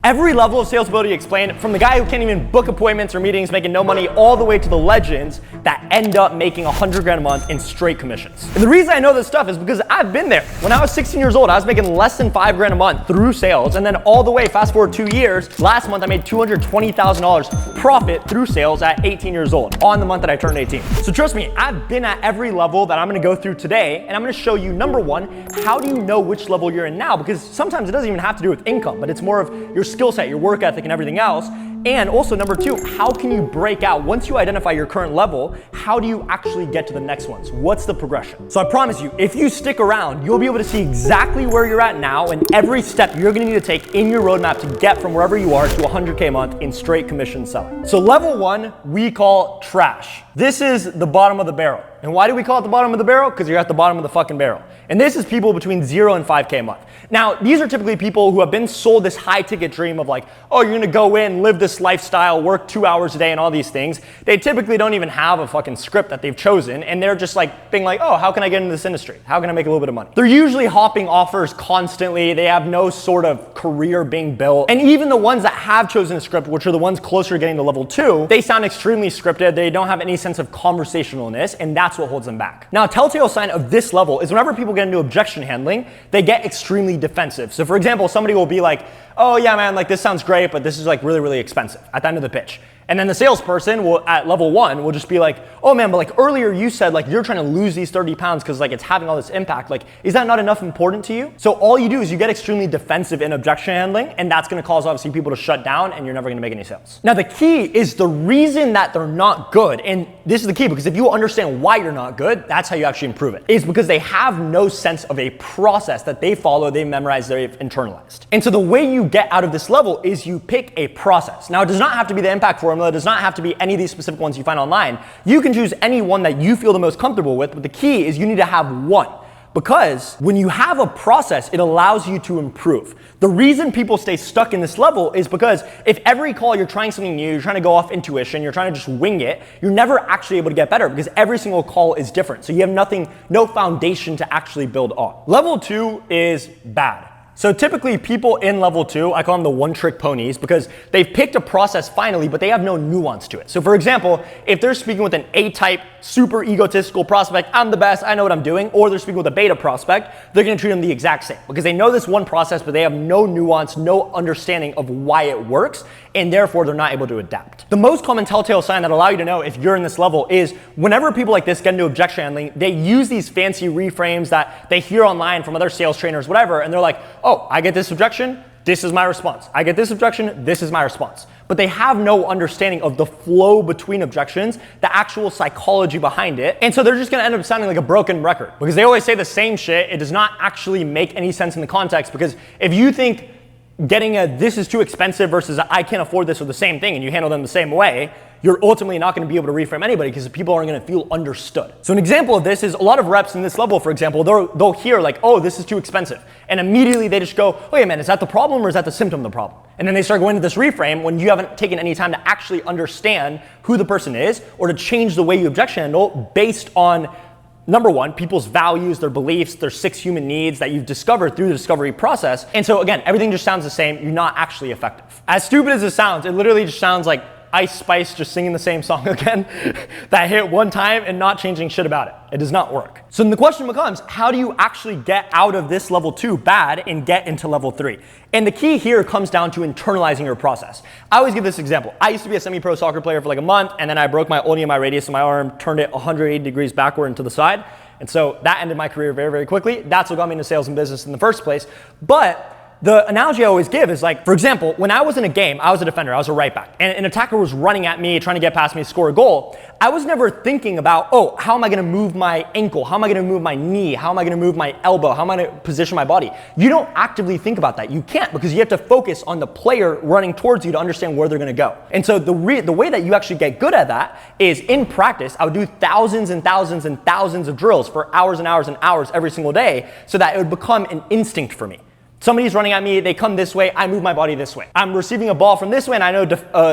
every level of sales ability explained, from the guy who can't even book appointments or meetings, making no money, all the way to the legends that end up making 100 grand a month in straight commissions. And the reason I know this stuff is because I've been there. When I was 16 years old, I was making less than 5 grand a month through sales. And then all the way, fast forward 2 years, last month I made $220,000 profit through sales at 18 years old on the month that I turned 18. So trust me, I've been at every level that I'm gonna go through today. And I'm gonna show you, number one, how do you know which level you're in now? Because sometimes it doesn't even have to do with income, but it's more of your skill set, your work ethic, and everything else. And also number two, how can you break out? Once you identify your current level, how do you actually get to the next ones? What's the progression? So I promise you, if you stick around, you'll be able to see exactly where you're at now and every step you're gonna need to take in your roadmap to get from wherever you are to 100K a month in straight commission selling. So level one, we call trash. This is the bottom of the barrel. And why do we call it the bottom of the barrel? Because you're at the bottom of the fucking barrel. And this is people between 0 and 5K a month. Now, these are typically people who have been sold this high ticket dream of like, oh, you're gonna go in, live this lifestyle, work 2 hours a day and all these things. They typically don't even have a fucking script that they've chosen. And they're just like being like, oh, how can I get into this industry? How can I make a little bit of money? They're usually hopping offers constantly. They have no sort of career being built. And even the ones that have chosen a script, which are the ones closer to getting to level 2, they sound extremely scripted. They don't have any sense of conversationalness, and that's what holds them back. Now, a telltale sign of this level is whenever people get into objection handling, they get extremely defensive. So for example, somebody will be like, oh yeah, man, like this sounds great, but this is like really, really expensive at the end of the pitch. And then the salesperson will, at level 1, will just be like, oh man, but like earlier you said like you're trying to lose these 30 pounds because like it's having all this impact. Like, is that not enough important to you? So all you do is you get extremely defensive in objection handling, and that's gonna cause obviously people to shut down and you're never gonna make any sales. Now the key is the reason that they're not good, and this is the key because if you understand why you're not good, that's how you actually improve it, is because they have no sense of a process that they follow, they memorize, they've internalized. And so the way you get out of this level is you pick a process. Now it does not have to be the impact formula, it does not have to be any of these specific ones you find online. You can choose any one that you feel the most comfortable with, but the key is you need to have one. Because when you have a process, it allows you to improve. The reason people stay stuck in this level is because if every call you're trying something new, you're trying to go off intuition, you're trying to just wing it, you're never actually able to get better because every single call is different. So you have nothing, no foundation to actually build on. Level 2 is bad. So typically people in level 2, I call them the one-trick ponies because they've picked a process finally, but they have no nuance to it. So for example, if they're speaking with an A-type, super egotistical prospect, I'm the best, I know what I'm doing, or they're speaking with a beta prospect, they're gonna treat them the exact same because they know this one process, but they have no nuance, no understanding of why it works, and therefore they're not able to adapt. The most common telltale sign that allow you to know if you're in this level is whenever people like this get into objection handling, they use these fancy reframes that they hear online from other sales trainers, whatever, and they're like, oh, I get this objection, this is my response. I get this objection, this is my response. But they have no understanding of the flow between objections, the actual psychology behind it. And so they're just gonna end up sounding like a broken record because they always say the same shit. It does not actually make any sense in the context because if you think getting a this is too expensive versus I can't afford this are the same thing and you handle them the same way, you're ultimately not going to be able to reframe anybody because people aren't going to feel understood. So an example of this is a lot of reps in this level, for example, they'll hear like, oh, this is too expensive. And immediately they just go, oh yeah, man, is that the problem or is that the symptom of the problem? And then they start going to this reframe when you haven't taken any time to actually understand who the person is or to change the way you objection handle based on number one, people's values, their beliefs, their 6 human needs that you've discovered through the discovery process. And so again, everything just sounds the same. You're not actually effective. As stupid as it sounds, it literally just sounds like Ice Spice just singing the same song again that hit one time and not changing shit about it. It does not work. So then the question becomes, how do you actually get out of this level 2 bad and get into level 3? And the key here comes down to internalizing your process. I always give this example. I used to be a semi-pro soccer player for like a month, and then I broke my ulna, my radius of my arm, turned it 180 degrees backward and to the side. And so that ended my career very, very quickly. That's what got me into sales and business in the first place. But the analogy I always give is like, for example, when I was in a game, I was a defender, I was a right back, and an attacker was running at me, trying to get past me, score a goal. I was never thinking about, oh, how am I gonna move my ankle? How am I gonna move my knee? How am I gonna move my elbow? How am I gonna position my body? You don't actively think about that. You can't because you have to focus on the player running towards you to understand where they're gonna go. And so the way that you actually get good at that is in practice, I would do thousands and thousands and thousands of drills for hours and hours and hours every single day so that it would become an instinct for me. Somebody's running at me, they come this way, I move my body this way. I'm receiving a ball from this way and I know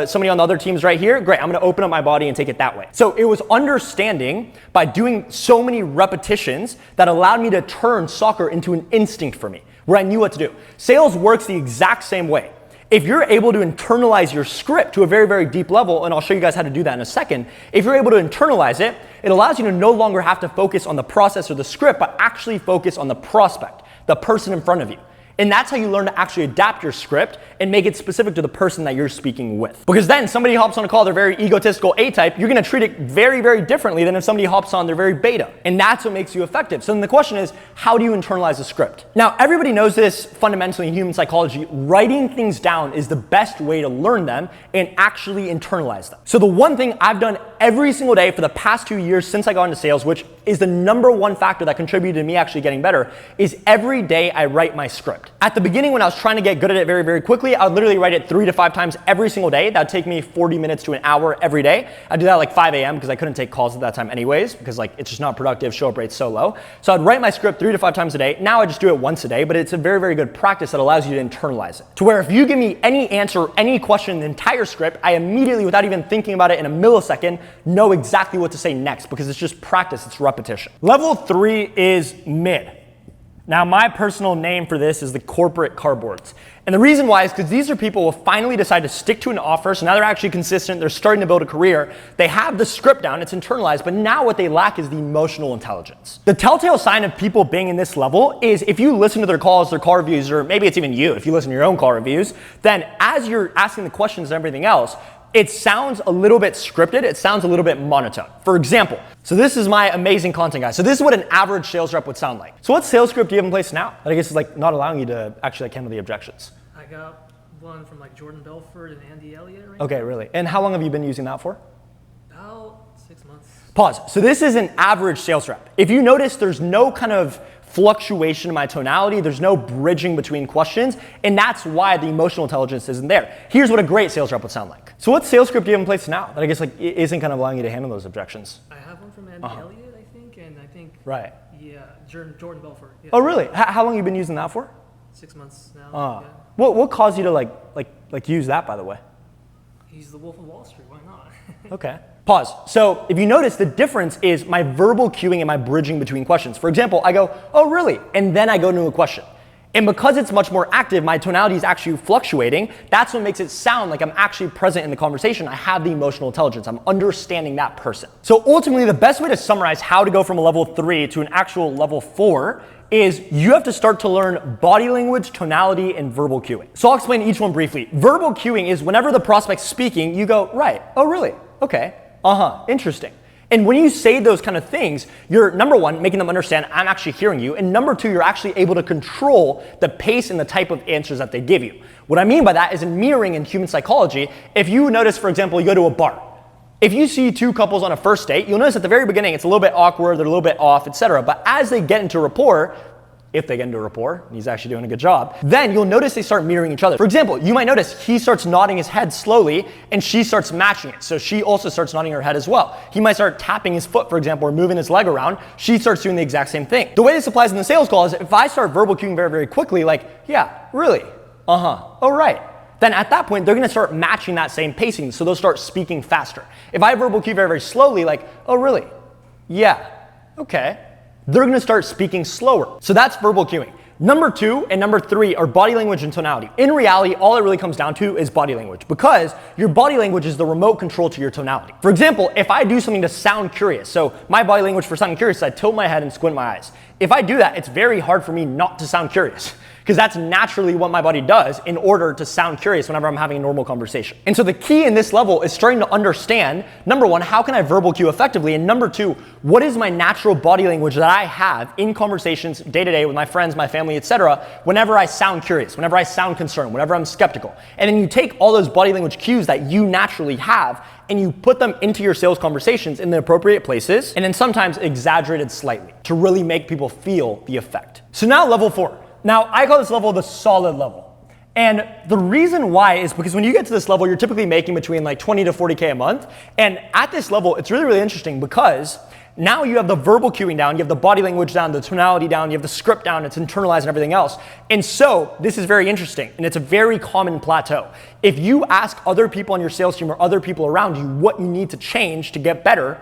somebody on the other team is right here, great, I'm gonna open up my body and take it that way. So it was understanding by doing so many repetitions that allowed me to turn soccer into an instinct for me, where I knew what to do. Sales works the exact same way. If you're able to internalize your script to a very, very deep level, and I'll show you guys how to do that in a second, if you're able to internalize it, it allows you to no longer have to focus on the process or the script, but actually focus on the prospect, the person in front of you. And that's how you learn to actually adapt your script and make it specific to the person that you're speaking with. Because then somebody hops on a call, they're very egotistical A-type, you're gonna treat it very, very differently than if somebody hops on, they're very beta. And that's what makes you effective. So then the question is, how do you internalize a script? Now, everybody knows this fundamentally in human psychology. Writing things down is the best way to learn them and actually internalize them. So the one thing I've done every single day for the past 2 years since I got into sales, which is the #1 factor that contributed to me actually getting better, is every day I write my script. At the beginning, when I was trying to get good at it very, very quickly, I would literally write it 3 to 5 times every single day. That would take me 40 minutes to an hour every day. I'd do that at like 5 a.m. because I couldn't take calls at that time anyways, because like it's just not productive, show up rate's so low. So I'd write my script 3 to 5 times a day. Now I just do it once a day, but it's a very, very good practice that allows you to internalize it. To where if you give me any answer, any question in the entire script, I immediately, without even thinking about it in a millisecond, know exactly what to say next because it's just practice, it's repetition. Level 3 is mid. Now, my personal name for this is the corporate cardboards. And the reason why is because these are people who have finally decided to stick to an offer. So now they're actually consistent. They're starting to build a career. They have the script down. It's internalized. But now what they lack is the emotional intelligence. The telltale sign of people being in this level is if you listen to their calls, their call reviews, or maybe it's even you, if you listen to your own call reviews, then as you're asking the questions and everything else, it sounds a little bit scripted. It sounds a little bit monotone. For example, so this is my amazing content guy. So this is what an average sales rep would sound like. So what sales script do you have in place now that I guess is like not allowing you to actually like handle the objections? I got one from like Jordan Belfort and Andy Elliott right Okay, now. really? And how long have you been using that for? About 6 months. Pause. So this is an average sales rep. If you notice, there's no kind of fluctuation in my tonality. There's no bridging between questions. And that's why the emotional intelligence isn't there. Here's what a great sales rep would sound like. So what sales script do you have in place now that I guess like isn't kind of allowing you to handle those objections? I have one from Andy Elliott, I think, and I think, Right. yeah, Jordan Belfort. Yeah. Oh, really? How long have you been using that for? 6 months now. Yeah. What caused you to like use that, by the way? He's the Wolf of Wall Street, why not? Okay. Pause. So if you notice, the difference is my verbal cueing and my bridging between questions. For example, I go, oh, really? And then I go to a question. And because it's much more active, my tonality is actually fluctuating. That's what makes it sound like I'm actually present in the conversation. I have the emotional intelligence. I'm understanding that person. So ultimately, the best way to summarize how to go from a level 3 to an actual level 4 is you have to start to learn body language, tonality, and verbal cueing. So I'll explain each one briefly. Verbal cueing is whenever the prospect's speaking, you go, right, oh, really? Okay, interesting. And when you say those kind of things, you're #1, making them understand I'm actually hearing you. And #2, you're actually able to control the pace and the type of answers that they give you. What I mean by that is in mirroring in human psychology, if you notice, for example, you go to a bar. If you see two couples on a first date, you'll notice at the very beginning, it's a little bit awkward, they're a little bit off, etc. But as they get into rapport, if they get into rapport, and he's actually doing a good job, then you'll notice they start mirroring each other. For example, you might notice he starts nodding his head slowly and she starts matching it. So she also starts nodding her head as well. He might start tapping his foot, for example, or moving his leg around. She starts doing the exact same thing. The way this applies in the sales call is if I start verbal cueing very, very quickly, like, yeah, really, oh, right. Then at that point, they're gonna start matching that same pacing, so they'll start speaking faster. If I verbal cue very, very slowly, like, oh, really, yeah, okay, they're gonna start speaking slower. So that's verbal cueing. #2 and #3 are body language and tonality. In reality, all it really comes down to is body language because your body language is the remote control to your tonality. For example, if I do something to sound curious, so my body language for sounding curious is I tilt my head and squint my eyes. If I do that, it's very hard for me not to sound curious because that's naturally what my body does in order to sound curious whenever I'm having a normal conversation. And so the key in this level is starting to understand, #1, how can I verbal cue effectively? And #2, what is my natural body language that I have in conversations day to day with my friends, my family, etc. whenever I sound curious, whenever I sound concerned, whenever I'm skeptical. And then you take all those body language cues that you naturally have and you put them into your sales conversations in the appropriate places and then sometimes exaggerated slightly to really make people feel the effect. So now level 4. Now, I call this level the solid level. And the reason why is because when you get to this level, you're typically making between like 20 to 40K a month. And at this level, it's really, really interesting because now you have the verbal cueing down, you have the body language down, the tonality down, you have the script down, it's internalized and everything else. And so this is very interesting and it's a very common plateau. If you ask other people on your sales team or other people around you what you need to change to get better,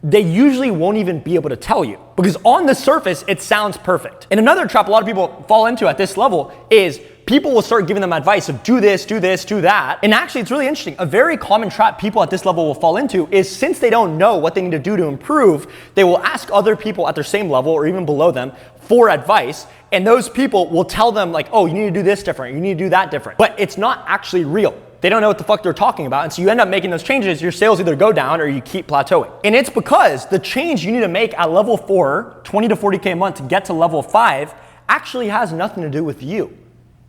they usually won't even be able to tell you because on the surface, it sounds perfect. And another trap a lot of people fall into at this level is people will start giving them advice of do this, do this, do that. And actually, it's really interesting. A very common trap people at this level will fall into is since they don't know what they need to do to improve, they will ask other people at their same level or even below them for advice. And those people will tell them like, oh, you need to do this different, you need to do that different. But it's not actually real. They don't know what the fuck they're talking about. And so you end up making those changes, your sales either go down or you keep plateauing. And it's because the change you need to make at level 4, 20 to 40K a month to get to level 5 actually has nothing to do with you.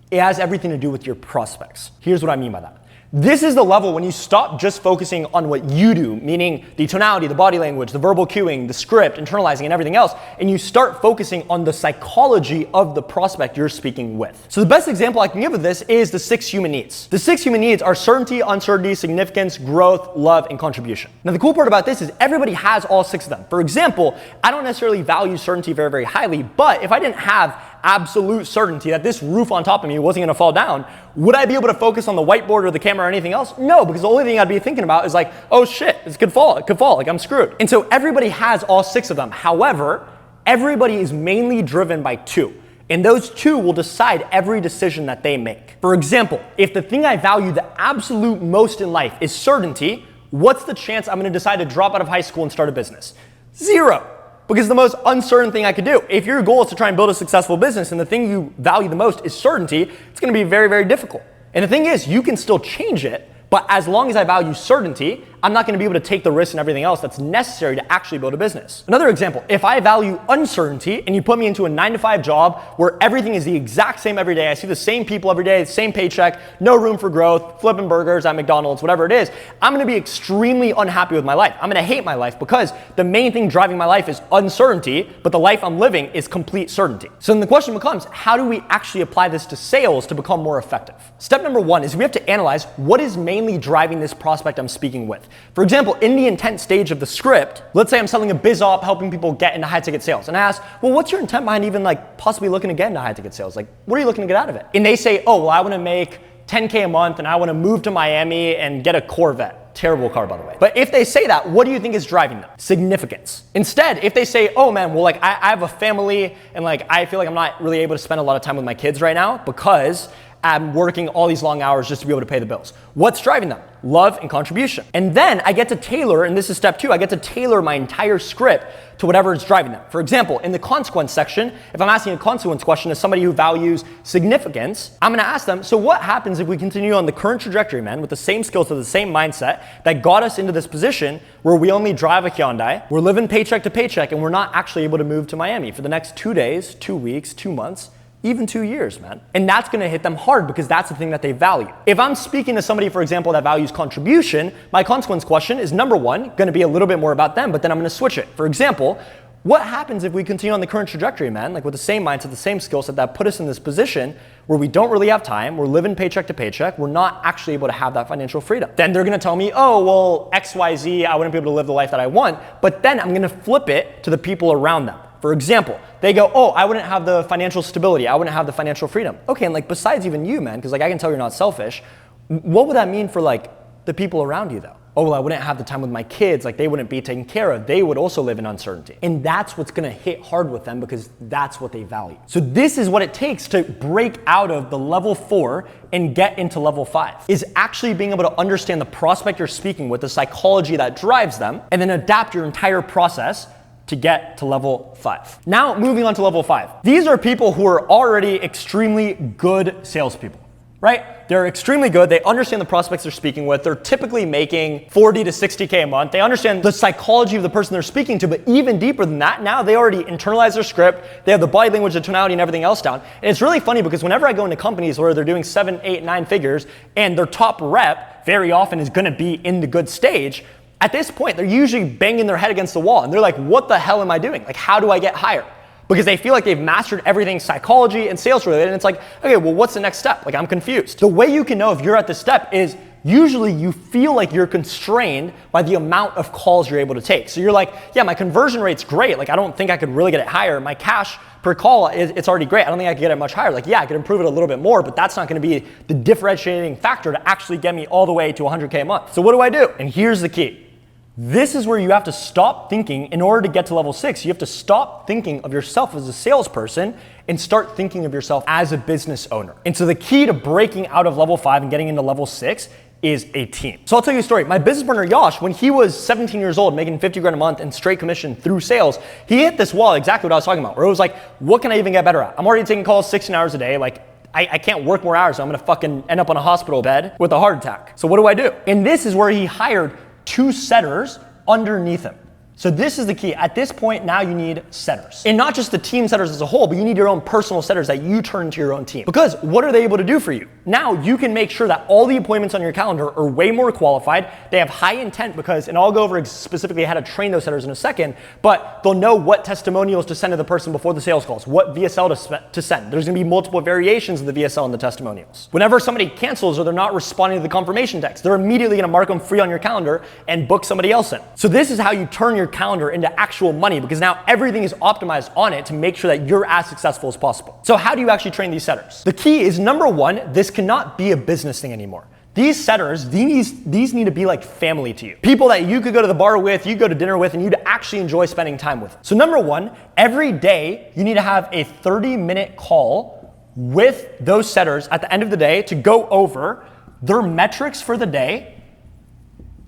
It has everything to do with your prospects. Here's what I mean by that. This is the level when you stop just focusing on what you do, meaning the tonality, the body language, the verbal cueing, the script, internalizing, and everything else, and you start focusing on the psychology of the prospect you're speaking with. So the best example I can give of this is the 6 human needs. The 6 human needs are certainty, uncertainty, significance, growth, love, and contribution. Now the cool part about this is everybody has all 6 of them. For example, I don't necessarily value certainty very, very highly, but if I didn't have absolute certainty that this roof on top of me wasn't gonna fall down, would I be able to focus on the whiteboard or the camera or anything else? No, because the only thing I'd be thinking about is like, oh shit, this could fall, like I'm screwed. And so everybody has all 6 of them. However, everybody is mainly driven by 2. And those 2 will decide every decision that they make. For example, if the thing I value the absolute most in life is certainty, what's the chance I'm gonna decide to drop out of high school and start a business? 0. Because the most uncertain thing I could do. If your goal is to try and build a successful business and the thing you value the most is certainty, it's gonna be very, very difficult. And the thing is, you can still change it, but as long as I value certainty, I'm not gonna be able to take the risk and everything else that's necessary to actually build a business. Another example, if I value uncertainty and you put me into a 9-to-5 job where everything is the exact same every day, I see the same people every day, the same paycheck, no room for growth, flipping burgers at McDonald's, whatever it is, I'm gonna be extremely unhappy with my life. I'm gonna hate my life because the main thing driving my life is uncertainty, but the life I'm living is complete certainty. So then the question becomes, how do we actually apply this to sales to become more effective? Step number 1 is we have to analyze what is mainly driving this prospect I'm speaking with. For example, in the intent stage of the script, let's say I'm selling a biz op, helping people get into high ticket sales. And I ask, well, what's your intent behind even like possibly looking to get into high ticket sales? Like, what are you looking to get out of it? And they say, oh, well, I want to make 10K a month and I want to move to Miami and get a Corvette. Terrible car, by the way. But if they say that, what do you think is driving them? Significance. Instead, if they say, oh man, well, like I have a family and like I feel like I'm not really able to spend a lot of time with my kids right now because I'm working all these long hours just to be able to pay the bills. What's driving them? Love and contribution. And then I get to tailor, and this is step 2, I get to tailor my entire script to whatever is driving them. For example, in the consequence section, if I'm asking a consequence question to somebody who values significance, I'm gonna ask them, so what happens if we continue on the current trajectory, man, with the same skills, with the same mindset that got us into this position where we only drive a Hyundai, we're living paycheck to paycheck, and we're not actually able to move to Miami for the next 2 days, 2 weeks, 2 months, even 2 years, man. And that's gonna hit them hard because that's the thing that they value. If I'm speaking to somebody, for example, that values contribution, my consequence question is number 1, gonna be a little bit more about them, but then I'm gonna switch it. For example, what happens if we continue on the current trajectory, man? Like with the same mindset, the same skill set that put us in this position where we don't really have time, we're living paycheck to paycheck, we're not actually able to have that financial freedom. Then they're gonna tell me, oh, well, XYZ, I wouldn't be able to live the life that I want, but then I'm gonna flip it to the people around them. For example, they go, oh, I wouldn't have the financial stability, I wouldn't have the financial freedom. Okay, and like besides even you, man, because like I can tell you're not selfish, what would that mean for like the people around you though? Oh, well, I wouldn't have the time with my kids, like they wouldn't be taken care of. They would also live in uncertainty. And that's what's gonna hit hard with them because that's what they value. So this is what it takes to break out of the level 4 and get into level 5, is actually being able to understand the prospect you're speaking with, the psychology that drives them, and then adapt your entire process to get to level 5. Now, moving on to level 5. These are people who are already extremely good salespeople, right? They're extremely good. They understand the prospects they're speaking with. They're typically making 40 to 60K a month. They understand the psychology of the person they're speaking to, but even deeper than that, now they already internalize their script. They have the body language, the tonality, and everything else down. And it's really funny because whenever I go into companies where they're doing 7, 8, 9 figures and their top rep very often is gonna be in the good stage, at this point, they're usually banging their head against the wall and they're like, what the hell am I doing? Like, how do I get higher? Because they feel like they've mastered everything psychology and sales related. And it's like, okay, well, what's the next step? Like, I'm confused. The way you can know if you're at this step is usually you feel like you're constrained by the amount of calls you're able to take. So you're like, yeah, my conversion rate's great. Like, I don't think I could really get it higher. My cash per call, it's already great. I don't think I could get it much higher. Like, yeah, I could improve it a little bit more, but that's not gonna be the differentiating factor to actually get me all the way to 100K a month. So what do? And here's the key. This is where you have to stop thinking in order to get to level 6. You have to stop thinking of yourself as a salesperson and start thinking of yourself as a business owner. And so the key to breaking out of level 5 and getting into level 6 is a team. So I'll tell you a story. My business partner Yash, when he was 17 years old, making 50 grand a month in straight commission through sales, he hit this wall, exactly what I was talking about, where it was like, what can I even get better at? I'm already taking calls 16 hours a day. Like, I can't work more hours, so I'm gonna fucking end up on a hospital bed with a heart attack. So what do I do? And this is where he hired 2 setters underneath him. So this is the key. At this point, now you need setters. And not just the team setters as a whole, but you need your own personal setters that you turn into your own team. Because what are they able to do for you? Now you can make sure that all the appointments on your calendar are way more qualified. They have high intent because, and I'll go over specifically how to train those setters in a second, but they'll know what testimonials to send to the person before the sales calls, what VSL to send. There's gonna be multiple variations of the VSL and the testimonials. Whenever somebody cancels or they're not responding to the confirmation text, they're immediately gonna mark them free on your calendar and book somebody else in. So this is how you turn your calendar into actual money, because now everything is optimized on it to make sure that you're as successful as possible. So how do you actually train these setters? The key is, number one, this cannot be a business thing anymore. These setters, these need to be like family to you. People that you could go to the bar with, you go to dinner with, and you'd actually enjoy spending time with. So number one, every day you need to have a 30-minute call with those setters at the end of the day to go over their metrics for the day,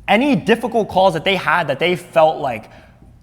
any difficult calls that they had that they felt like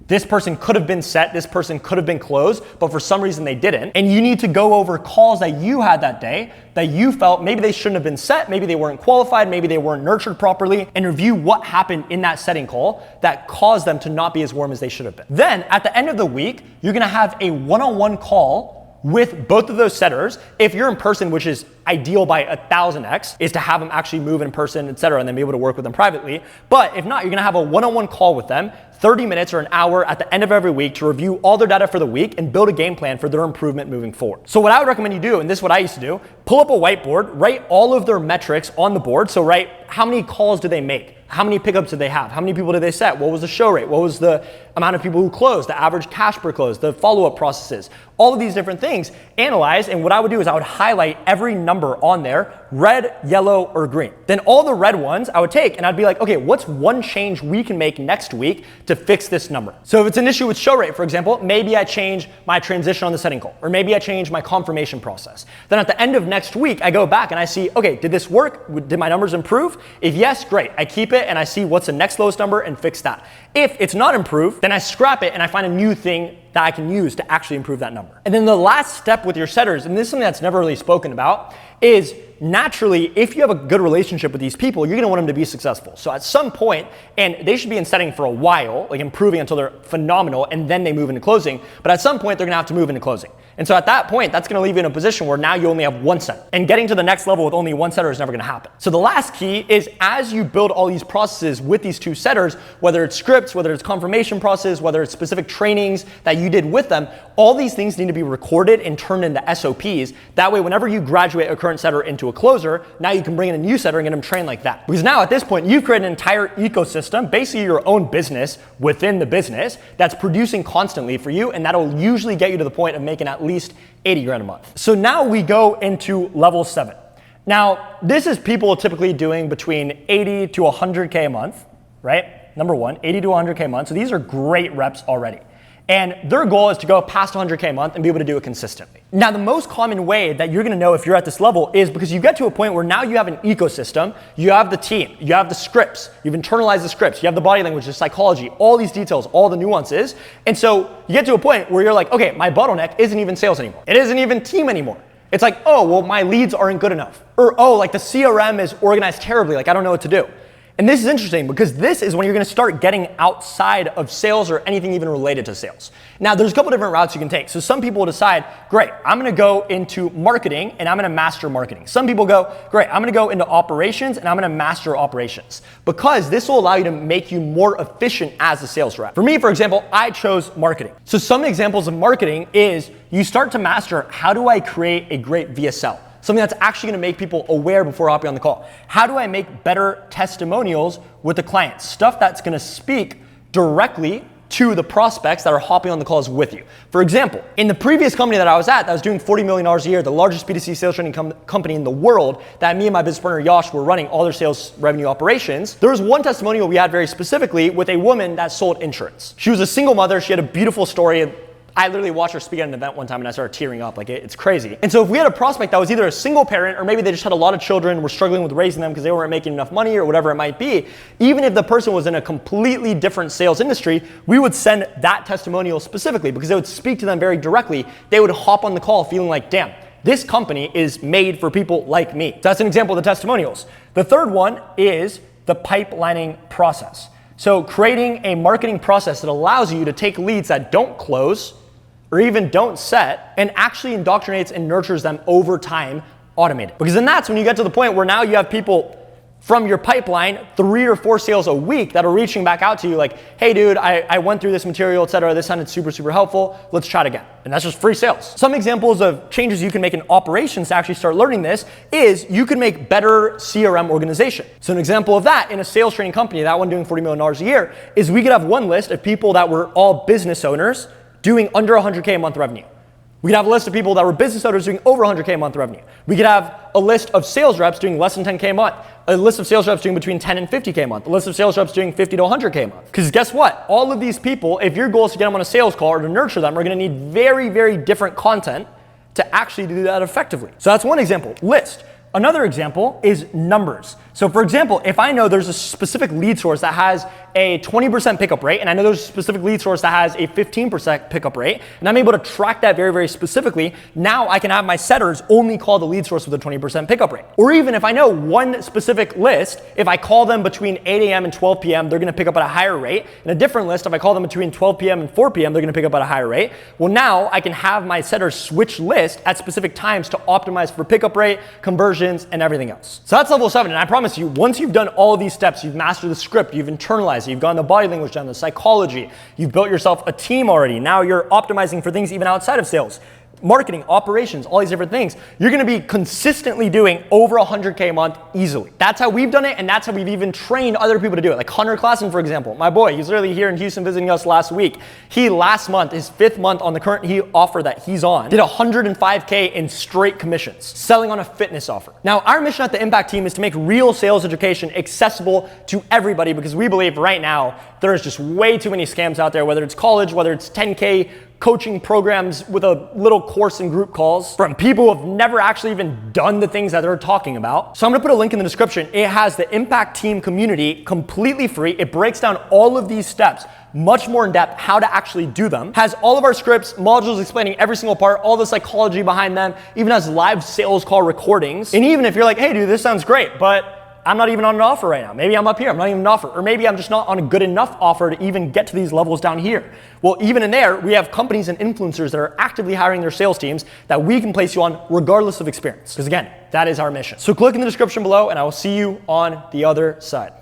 this person could have been set, this person could have been closed, but for some reason they didn't. And you need to go over calls that you had that day that you felt maybe they shouldn't have been set, maybe they weren't qualified, maybe they weren't nurtured properly, and review what happened in that setting call that caused them to not be as warm as they should have been. Then at the end of the week, you're gonna have a one-on-one call with both of those setters. If you're in person, which is ideal by 1000x, is to have them actually move in person, etc., and then be able to work with them privately. But if not, you're gonna have a one-on-one call with them, 30 minutes or an hour at the end of every week to review all their data for the week and build a game plan for their improvement moving forward. So what I would recommend you do, and this is what I used to do, pull up a whiteboard, write all of their metrics on the board. So write how many calls do they make? How many pickups did they have? How many people did they set? What was the show rate? What was the amount of people who closed? The average cash per close, the follow-up processes, all of these different things, analyze. And what I would do is I would highlight every number on there, red, yellow, or green. Then all the red ones I would take and I'd be like, okay, what's one change we can make next week to fix this number? So if it's an issue with show rate, for example, maybe I change my transition on the setting call, or maybe I change my confirmation process. Then at the end of next week, I go back and I see, okay, did this work? Did my numbers improve? If yes, great. I keep it and I see what's the next lowest number and fix that. If it's not improved, then I scrap it and I find a new thing that I can use to actually improve that number. And then the last step with your setters, and this is something that's never really spoken about, is naturally, if you have a good relationship with these people, you're gonna want them to be successful. So at some point, and they should be in setting for a while, like improving until they're phenomenal, and then they move into closing. But at some point, they're gonna have to move into closing. And so at that point, that's gonna leave you in a position where now you only have one setter. And getting to the next level with only one setter is never gonna happen. So the last key is, as you build all these processes with these 2 setters, whether it's scripts, whether it's confirmation process, whether it's specific trainings that you did with them, all these things need to be recorded and turned into SOPs. That way, whenever you graduate a current setter into a closer, now you can bring in a new setter and get them trained like that. Because now at this point, you've created an entire ecosystem, basically your own business within the business that's producing constantly for you, and that'll usually get you to the point of making at least 80 grand a month. So now we go into level 7. Now, this is people typically doing between 80 to 100K a month, right? Number one, 80 to 100K a month. So these are great reps already. And their goal is to go past 100K a month and be able to do it consistently. Now, the most common way that you're gonna know if you're at this level is because you get to a point where now you have an ecosystem, you have the team, you have the scripts, you've internalized the scripts, you have the body language, the psychology, all these details, all the nuances. And so you get to a point where you're like, okay, my bottleneck isn't even sales anymore. It isn't even team anymore. It's like, oh, well, my leads aren't good enough. Or, oh, like the CRM is organized terribly, like I don't know what to do. And this is interesting because this is when you're gonna start getting outside of sales or anything even related to sales. Now, there's a couple different routes you can take. So some people will decide, great, I'm gonna go into marketing and I'm gonna master marketing. Some people go, great, I'm gonna go into operations and I'm gonna master operations, because this will allow you to make you more efficient as a sales rep. For me, for example, I chose marketing. So some examples of marketing is you start to master, how do I create a great VSL? Something that's actually gonna make people aware before hopping on the call. How do I make better testimonials with the client? Stuff that's gonna speak directly to the prospects that are hopping on the calls with you. For example, in the previous company that I was at, that was doing $40 million a year, the largest B2C sales training company in the world, that me and my business partner Yash were running all their sales revenue operations, there was one testimonial we had very specifically with a woman that sold insurance. She was a single mother. She had a beautiful story. I literally watched her speak at an event one time and I started tearing up. Like, it's crazy. And so if we had a prospect that was either a single parent or maybe they just had a lot of children, were struggling with raising them because they weren't making enough money or whatever it might be, even if the person was in a completely different sales industry, we would send that testimonial specifically because it would speak to them very directly. They would hop on the call feeling like, damn, this company is made for people like me. So that's an example of the testimonials. The third one is the pipelining process. So creating a marketing process that allows you to take leads that don't close or even don't set and actually indoctrinates and nurtures them over time, automated. Because then that's when you get to the point where now you have people from your pipeline, 3 or 4 sales a week that are reaching back out to you like, hey dude, I went through this material, etc. This sounded super, super helpful. Let's chat again. And that's just free sales. Some examples of changes you can make in operations to actually start learning this is you can make better CRM organization. So an example of that in a sales training company, that one doing $40 million a year, is we could have one list of people that were all business owners doing under 100K a month revenue. We could have a list of people that were business owners doing over 100K a month revenue. We could have a list of sales reps doing less than 10K a month, a list of sales reps doing between 10 and 50K a month, a list of sales reps doing 50 to 100K a month. Because guess what? All of these people, if your goal is to get them on a sales call or to nurture them, are going to need very, very different content to actually do that effectively. So that's one example, list. Another example is numbers. So for example, if I know there's a specific lead source that has a 20% pickup rate, and I know there's a specific lead source that has a 15% pickup rate, and I'm able to track that very, very specifically, now I can have my setters only call the lead source with a 20% pickup rate. Or even if I know one specific list, if I call them between 8 a.m. and 12 p.m., they're gonna pick up at a higher rate. And a different list, if I call them between 12 p.m. and 4 p.m., they're gonna pick up at a higher rate. Well, now I can have my setters switch list at specific times to optimize for pickup rate, conversions, and everything else. So that's level 7, and I promise you, once you've done all of these steps, you've mastered the script, you've internalized it, you've gotten the body language down, the psychology, you've built yourself a team already. Now you're optimizing for things even outside of sales, marketing, operations, all these different things. You're gonna be consistently doing over 100K a month easily. That's how we've done it, and that's how we've even trained other people to do it. Like Hunter Klassen, for example, my boy, he's literally here in Houston visiting us last week. He last month, his 5th month on the current offer that he's on, did 105K in straight commissions, selling on a fitness offer. Now, our mission at the Impact Team is to make real sales education accessible to everybody because we believe right now there is just way too many scams out there, whether it's college, whether it's 10K coaching programs with a little course and group calls from people who have never actually even done the things that they're talking about. So I'm gonna put a link in the description. It has the Impact Team community completely free. It breaks down all of these steps much more in depth, how to actually do them. Has all of our scripts, modules explaining every single part, all the psychology behind them, even has live sales call recordings. And even if you're like, hey dude, this sounds great, but I'm not even on an offer right now. Maybe I'm up here, I'm not even an offer. Or maybe I'm just not on a good enough offer to even get to these levels down here. Well, even in there, we have companies and influencers that are actively hiring their sales teams that we can place you on regardless of experience. Because again, that is our mission. So click in the description below and I will see you on the other side.